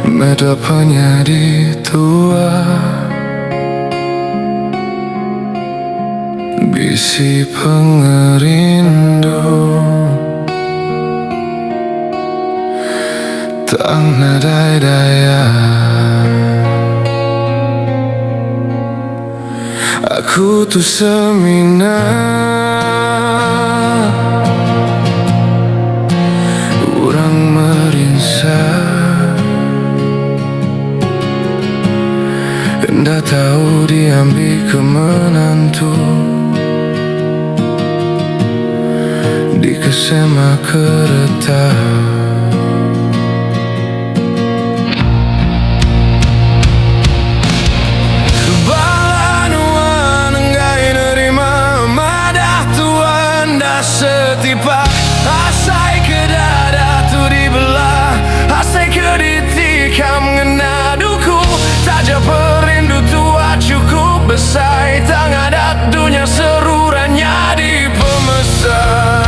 Meda penyanyi tua bisi pengerindu tak nadai daya. Aku tu semina urang merinsa, ndak tahu diambil ke menantu di kesema kereta. Balanuan enggak nerima madah Tuhan dah setipak. Asai ke dada tu dibelah, asai ke ditikam ngena duku. Saja perindu tua cukup besar, tak ada dunia serurannya di pemesan.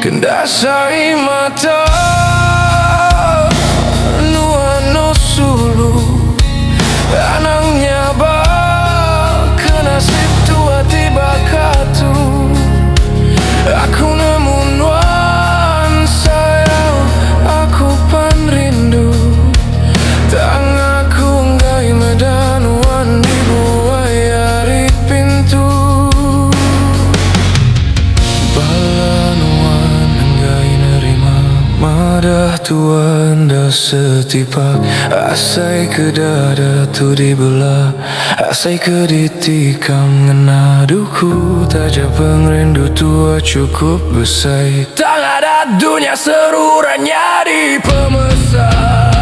Kendasai mata nuano sulu anangnya bak nasib tua tiba katu. Aku namun wan sayang, aku pan rindu tang aku ngai medan wan dibuai ari pintu. Madah Tuhan dah setipak, asai ke dada tu dibelah, asai ke ditikam ngena duku. Taja pengrindu tua cukup besar, tak ada dunia serurannya di pemesan.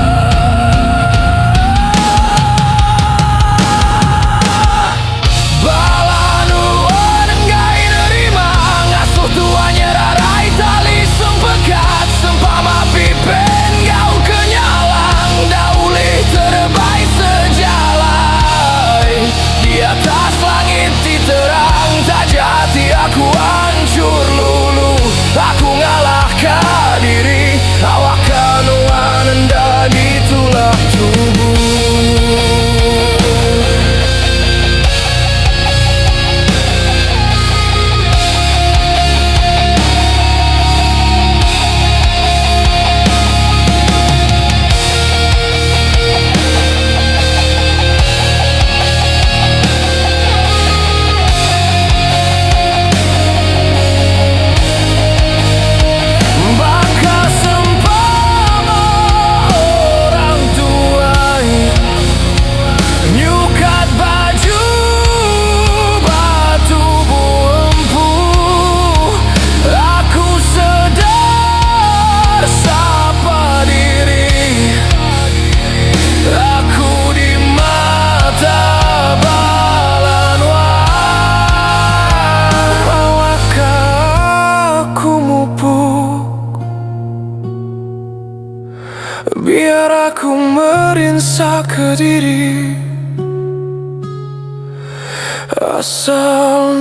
Biar aku merinsa ke diri asal